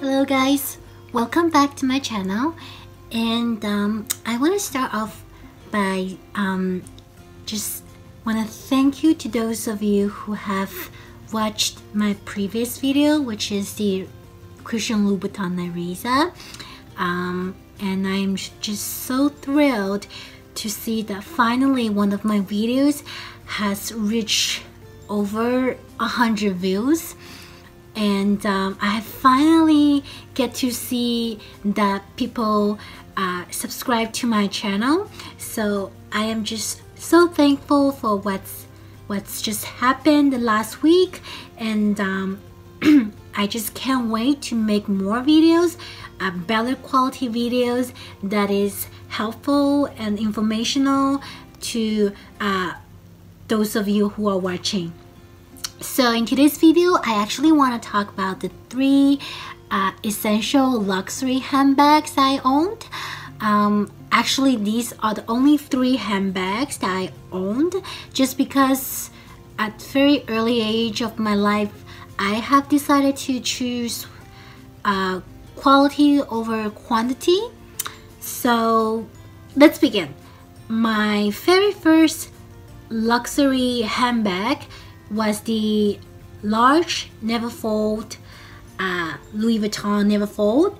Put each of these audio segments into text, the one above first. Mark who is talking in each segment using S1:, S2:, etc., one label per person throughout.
S1: Hello guys, welcome back to my channel, and I want to start off by just want to thank you to those of you who have watched my previous video, which is the Christian Louboutin Nereza, and I'm just so thrilled to see that finally one of my videos has reached over 100 views. And I finally get to see that people subscribe to my channel. So I am just so thankful for what's just happened the last week, and I just can't wait to make more videos, better quality videos that is helpful and informational to those of you who are watching. So in today's video, I actually want to talk about the three essential luxury handbags I owned. Actually, these are the only three handbags that I owned, just because at very early age of my life, I have decided to choose quality over quantity. So let's begin. My very first luxury handbag was the large Neverfull Louis Vuitton Neverfull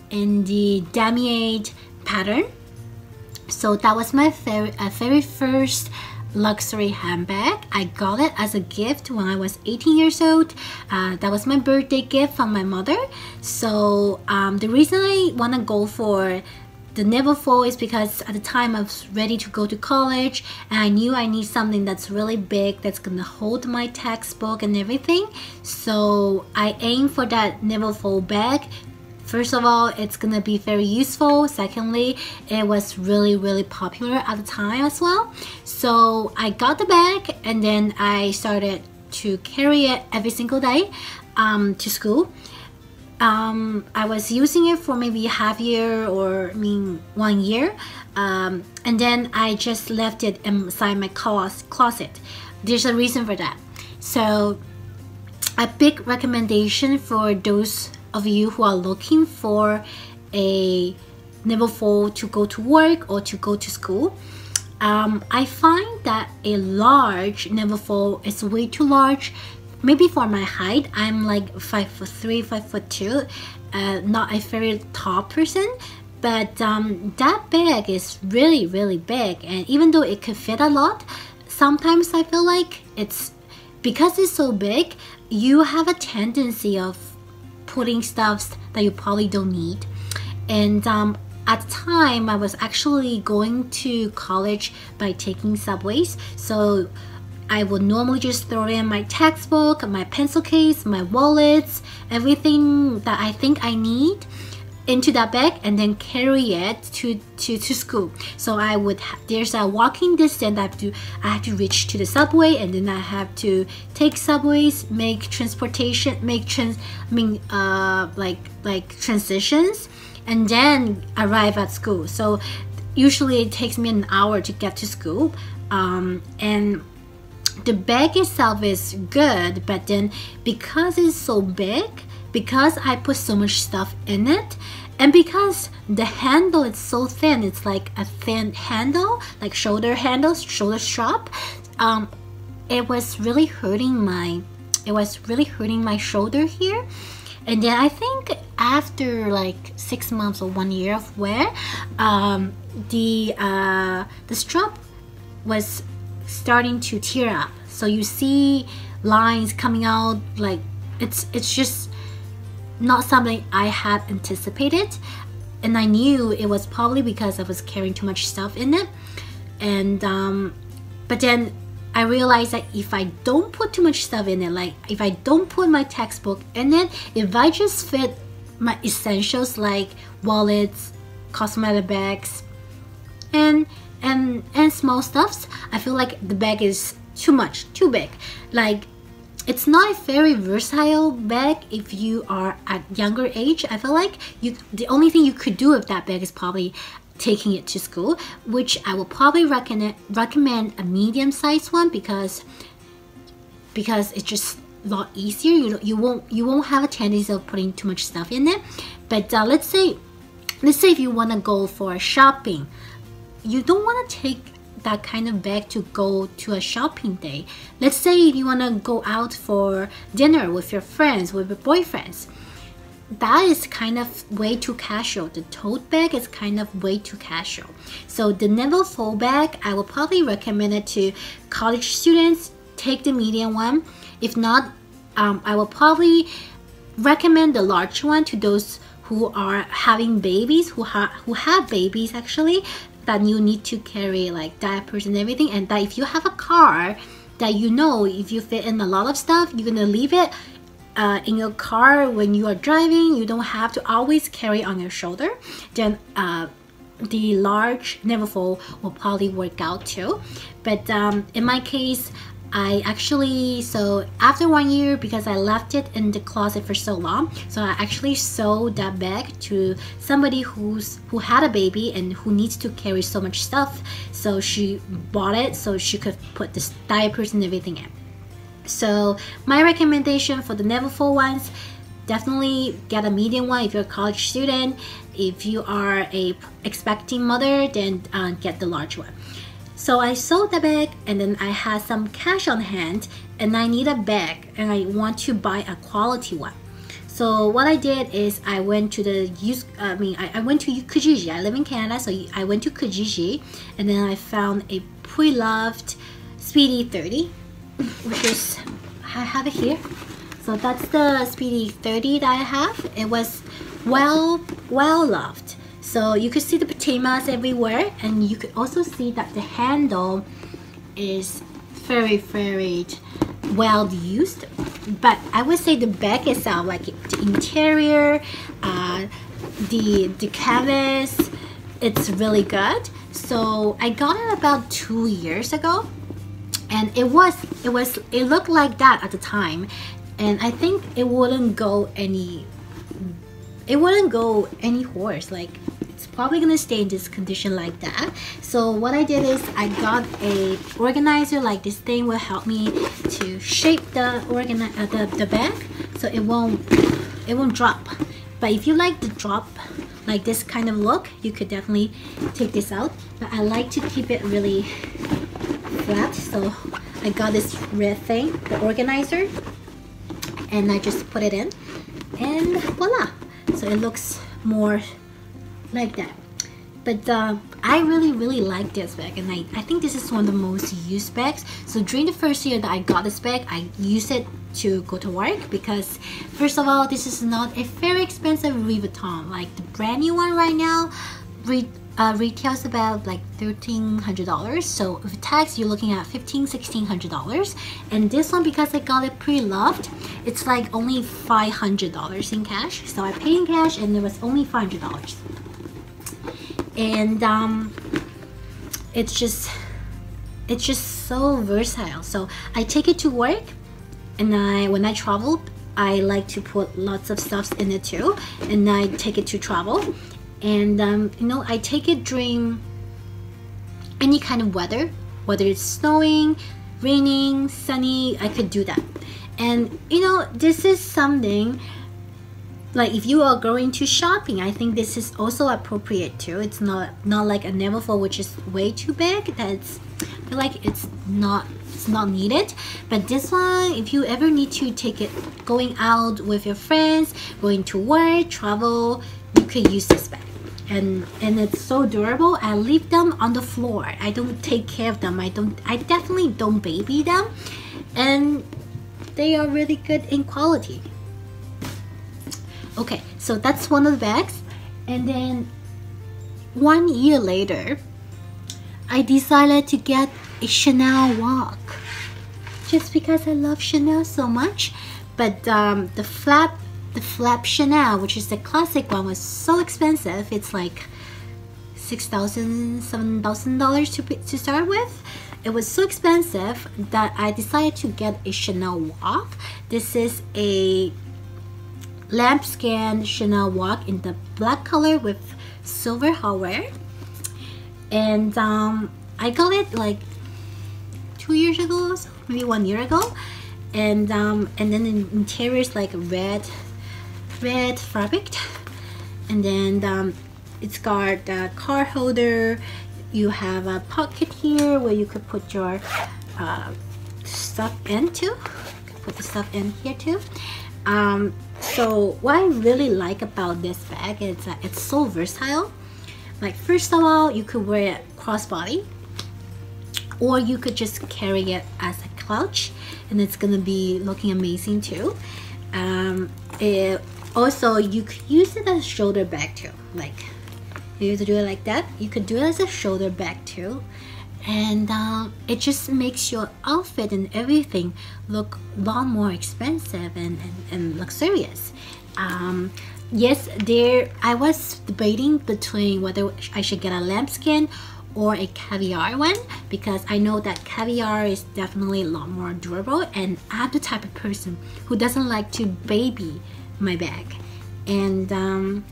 S1: in the damier pattern. So that was my very first luxury handbag. I got it as a gift when I was 18 years old. That was my birthday gift from my mother. So the reason I want to go for the Neverfull is because at the time I was ready to go to college, and I knew I need something that's really big, that's gonna hold my textbook and everything. So I aim for that Neverfull bag. First of all, it's gonna be very useful. Secondly, it was really popular at the time as well. So I got the bag, and then I started to carry it every single day to school. I was using it for maybe half year, or 1 year, and then I just left it inside my closet. There's a reason for that. So a big recommendation for those of you who are looking for a Neverfull to go to work or to go to school. I find that a large Neverfull is way too large. Maybe for my height, I'm like 5'3", 5'2", not a very tall person, but that bag is really big, and even though it could fit a lot, sometimes I feel like because it's so big, you have a tendency of putting stuff that you probably don't need. And at the time, I was actually going to college by taking subways, so I would normally just throw in my textbook, my pencil case, my wallets, everything that I think I need into that bag, and then carry it to school. So there's a walking distance I have to reach to the subway, and then I have to take subways, make transportation, transitions, and then arrive at school. So usually it takes me an hour to get to school, and the bag itself is good, but then because it's so big, because I put so much stuff in it, and because the handle is so thin, it's like a thin handle, like shoulder strap, it was really hurting my shoulder here. And then I think after like 6 months or 1 year of wear, the strap was starting to tear up. So you see lines coming out, like it's just not something I had anticipated, and I knew it was probably because I was carrying too much stuff in it. And but then I realized that if I don't put too much stuff in it, like if I don't put my textbook in it, if I just fit my essentials like wallets, cosmetic bags, and small stuffs, I feel like the bag is too big. Like, it's not a very versatile bag if you are at younger age. I feel like the only thing you could do with that bag is probably taking it to school, which I will probably recommend a medium-sized one, because it's just lot easier. You won't have a tendency of putting too much stuff in it. But let's say if you want to go for shopping, you don't want to take that kind of bag to go to a shopping day. Let's say if you want to go out for dinner with your friends, with your boyfriends, that is kind of way too casual. The tote bag is kind of way too casual. So the Neverfull bag, I will probably recommend it to college students. Take the medium one. If not, I will probably recommend the large one to those who are having babies, who have babies actually, that you need to carry like diapers and everything. And that if you have a car that you know if you fit in a lot of stuff, you're gonna leave it in your car when you are driving, you don't have to always carry on your shoulder, then the large Neverfull will probably work out too. But in my case, I actually, so after 1 year, because I left it in the closet for so long, so I actually sold that bag to somebody who had a baby and who needs to carry so much stuff. So she bought it so she could put the diapers and everything in. So my recommendation for the Neverfull ones, definitely get a medium one if you're a college student. If you are a expecting mother, then get the large one. So I sold the bag, and then I had some cash on hand, and I need a bag, and I want to buy a quality one. So what I did is I went to I went to Kijiji. I live in Canada, so I went to Kijiji, and then I found a pre-loved Speedy30, which is, I have it here. So that's the Speedy30 that I have. It was well loved. So you could see the pajamas everywhere, and you could also see that the handle is very well used. But I would say the bag itself, like the interior, the canvas, it's really good. So I got it about 2 years ago, and it looked like that at the time, and I think it wouldn't go any worse. Like, it's probably gonna stay in this condition like that. So what I did is I got a organizer. Like, this thing will help me to shape the bag so it won't drop. But if you like the drop, like this kind of look, you could definitely take this out. But I like to keep it really flat, so I got this red thing, the organizer, and I just put it in, and voila. So it looks more like that. But I really like this bag, and I think this is one of the most used bags. So during the first year that I got this bag, I used it to go to work, because first of all, this is not a very expensive Louis Vuitton. Like, the brand new one right now retails about like $1,300. So with tax, you're looking at $1,500–$1,600. And this one, because I got it pre-loved, it's like only $500 in cash. So I paid in cash, and it was only $500. And it's just so versatile. So I take it to work, and when I travel, I like to put lots of stuff in it too, and I take it to travel. And you know, I take it during any kind of weather, whether it's snowing, raining, sunny, I could do that. And you know, this is something like, if you are going to shopping, I think this is also appropriate too. It's not like a Neverfull, which is way too big. I feel like it's not needed. But this one, if you ever need to take it going out with your friends, going to work, travel, you could use this bag. And it's so durable. I leave them on the floor. I don't take care of them. I definitely don't baby them, and they are really good in quality. Okay, so that's one of the bags. And then 1 year later, I decided to get a Chanel walk, just because I love Chanel so much. But the flap Chanel, which is the classic one, was so expensive. It's like $6,000–$7,000 to start with. It was so expensive that I decided to get a Chanel walk. This is a lambskin Chanel walk in the black color with silver hardware. And I got it like 2 years ago, so maybe 1 year ago. and then the interior is like red fabric, and then it's got a card holder. You have a pocket here where you could put your stuff into. Put the stuff in here too. So what I really like about this bag is that it's so versatile. Like, first of all, you could wear it crossbody, or you could just carry it as a clutch, and it's gonna be looking amazing too. Also, you could use it as a shoulder bag too. Like, you to do it like that, you could do it as a shoulder bag too, and it just makes your outfit and everything look a lot more expensive and luxurious. Yes, I was debating between whether I should get a lambskin or a caviar one, because I know that caviar is definitely a lot more durable, and I'm the type of person who doesn't like to baby my bag. And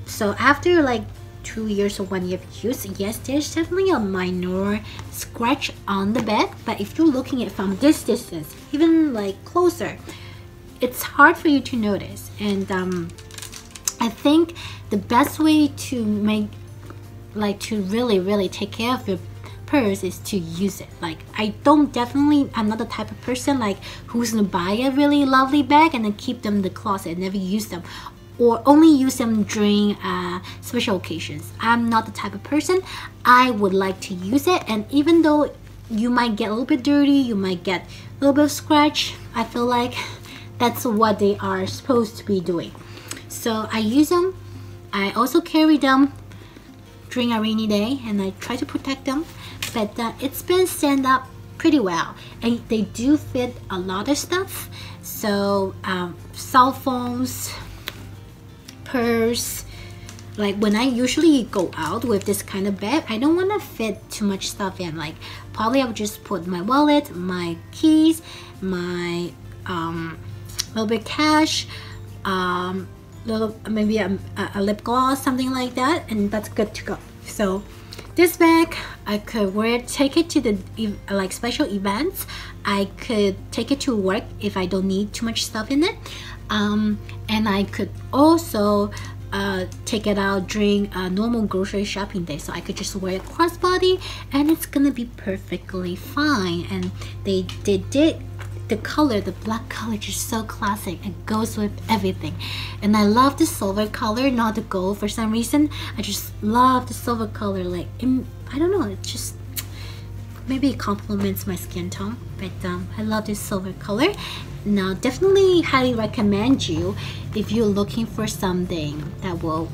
S1: so after like 2 years or 1 year of use, yes, there's definitely a minor scratch on the bag, but if you're looking at it from this distance, even like closer, it's hard for you to notice. And I think the best way to make, like, to really take care of your purse is to use it. Like, I'm not the type of person like who's gonna buy a really lovely bag and then keep them in the closet and never use them, or only use them during special occasions. I'm not the type of person. I would like to use it, and even though you might get a little bit dirty, you might get a little bit of scratch, I feel like that's what they are supposed to be doing. So I use them. I also carry them during a rainy day, and I try to protect them, but it's been stand up pretty well, and they do fit a lot of stuff. So cell phones, purse. Like, when I usually go out with this kind of bag, I don't want to fit too much stuff in. Like, probably I would just put my wallet, my keys, my little bit cash, maybe a lip gloss, something like that, and that's good to go. So this bag, I could wear it, take it to the like special events. I could take it to work if I don't need too much stuff in it, and I could also take it out during a normal grocery shopping day, so I could just wear it crossbody and it's gonna be perfectly fine. And they did the color, the black color, just so classic. It goes with everything, and I love the silver color, not the gold. For some reason, I just love the silver color. Like, I don't know, it just, maybe it complements my skin tone, but I love this silver color. Now, definitely highly recommend you if you're looking for something that will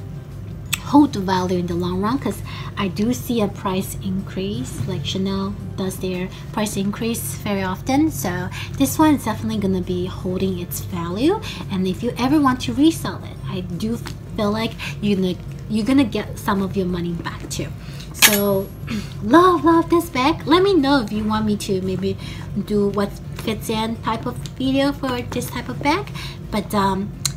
S1: hold the value in the long run, because I do see a price increase. Like, Chanel does their price increase very often, so this one is definitely gonna be holding its value. And if you ever want to resell it, I do feel like you're gonna get some of your money back too. So love this bag. Let me know if you want me to maybe do what fits in type of video for this type of bag, but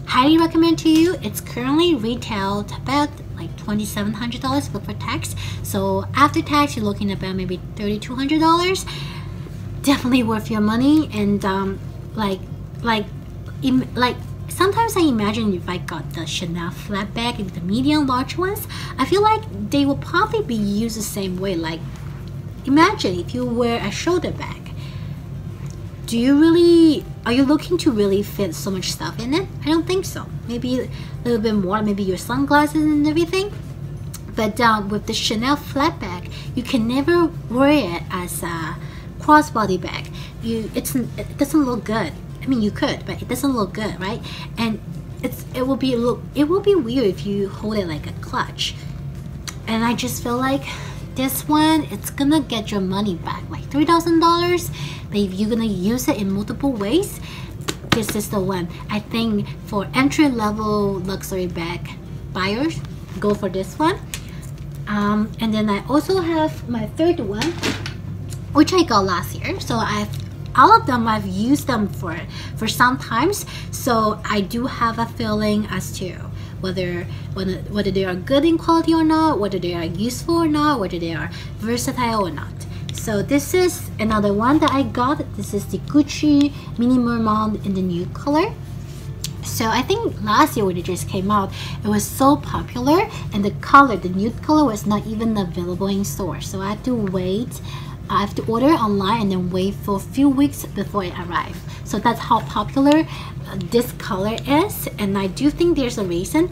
S1: highly recommend to you. It's currently retailed about like $2,700 before tax, so after tax you're looking at about maybe $3,200. Definitely worth your money. And like sometimes I imagine if I got the Chanel flat bag and the medium large ones, I feel like they will probably be used the same way. Like, imagine if you wear a shoulder bag, are you looking to really fit so much stuff in it? I don't think so. Maybe a little bit more, maybe your sunglasses and everything. But with the Chanel flat bag, you can never wear it as a crossbody bag. It doesn't look good. I mean, you could, but it doesn't look good, right? And it will be weird if you hold it like a clutch. And I just feel like this one, it's gonna get your money back, like $3,000. But if you're gonna use it in multiple ways, this is the one. I think for entry-level luxury bag buyers, go for this one. And then I also have my third one, which I got last year. So all of them I've used them for some times, so I do have a feeling as to whether they are good in quality or not, whether they are useful or not, whether they are versatile or not. So this is another one that I got. This is the Gucci Mini Marmont in the nude color. So I think last year when it just came out, it was so popular, and the color, the nude color, was not even available in stores. So I had to wait. I have to order online and then wait for a few weeks before it arrives. So that's how popular this color is, and I do think there's a reason.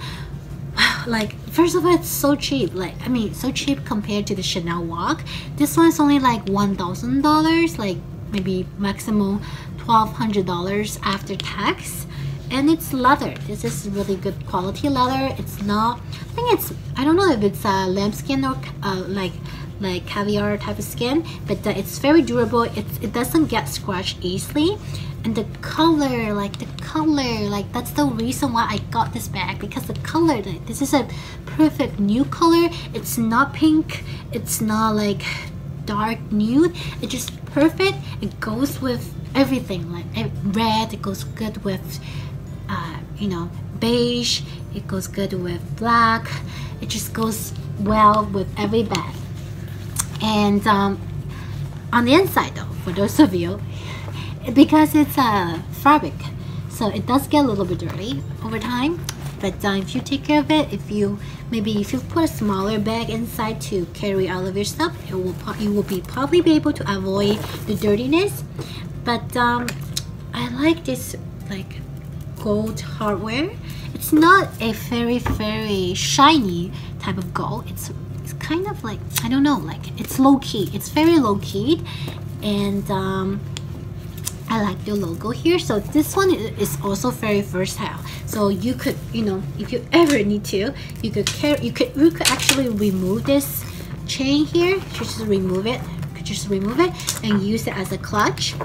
S1: Like, first of all, it's so cheap. Like, I mean, so cheap compared to the Chanel Walk. This one's only like $1,000, like maybe maximum $1,200 after tax. And it's leather. This is really good quality leather. It's not, I think it's, I don't know if it's lambskin or like caviar type of skin, but it's very durable. It doesn't get scratched easily. And the color, like that's the reason why I got this bag, because the color, like, this is a perfect nude color. It's not pink, it's not like dark nude, it's just perfect. It goes with everything, like red, it goes good with you know, beige, it goes good with black. It just goes well with every bag. And on the inside though, for those of you, because it's a fabric, so it does get a little bit dirty over time, but if you take care of it, if you put a smaller bag inside to carry all of your stuff, you will probably be able to avoid the dirtiness. But I like this like gold hardware. It's not a very shiny type of gold. It's kind of like, I don't know, like it's low-key. It's very low-key, and I like the logo here. So this one is also very versatile. So you could, you know, if you ever need to, you could actually remove this chain here. Just remove it. And use it as a clutch.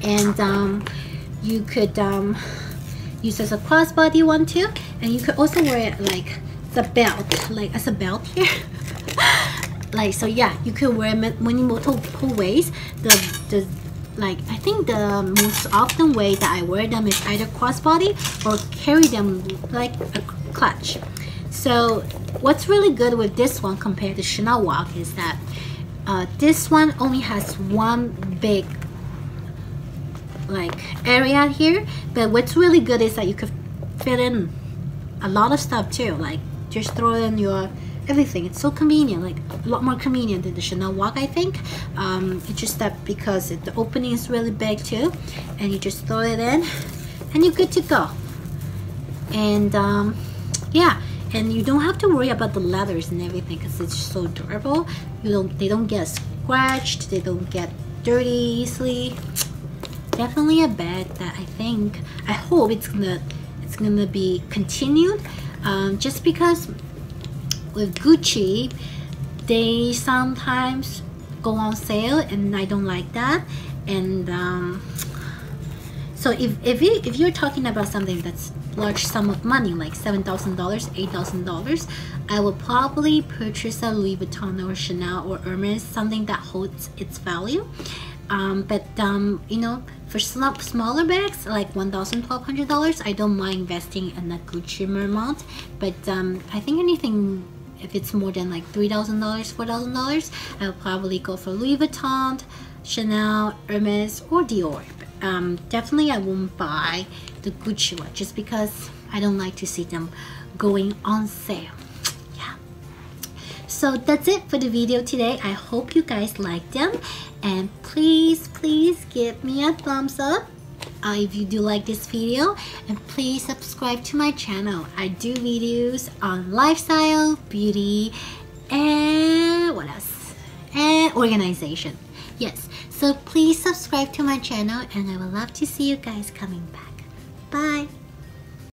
S1: And you could use as a crossbody one too, and you could also wear it like the belt, like as a belt here. Like, so yeah, you could wear many multiple ways. Like, I think the most often way that I wear them is either crossbody or carry them like a clutch. So what's really good with this one compared to Chanel Walk is that this one only has one big like area here, but what's really good is that you could fit in a lot of stuff too, like just throw in your everything. It's so convenient, like a lot more convenient than the Chanel Walk, I think. It's just that because the opening is really big too, and you just throw it in and you're good to go. And yeah, and you don't have to worry about the leathers and everything because it's so durable. They don't get scratched, they don't get dirty easily. Definitely a bag that I hope it's gonna be continued, just because with Gucci they sometimes go on sale and I don't like that. And so if you're talking about something that's large sum of money like $7,000, $8,000, I will probably purchase a Louis Vuitton or Chanel or Hermes, something that holds its value. But you know, for smaller bags like $1,000, $1,200, I don't mind investing in a Gucci Marmont. But I think anything, if it's more than like $3,000, $4,000, I'll probably go for Louis Vuitton, Chanel, Hermes, or Dior. Definitely I won't buy the Gucci one just because I don't like to see them going on sale. Yeah. So that's it for the video today. I hope you guys liked them, and please give me a thumbs up if you do like this video, and please subscribe to my channel. I do videos on lifestyle, beauty, and what else, and organization. Yes, so please subscribe to my channel, and I would love to see you guys coming back. Bye.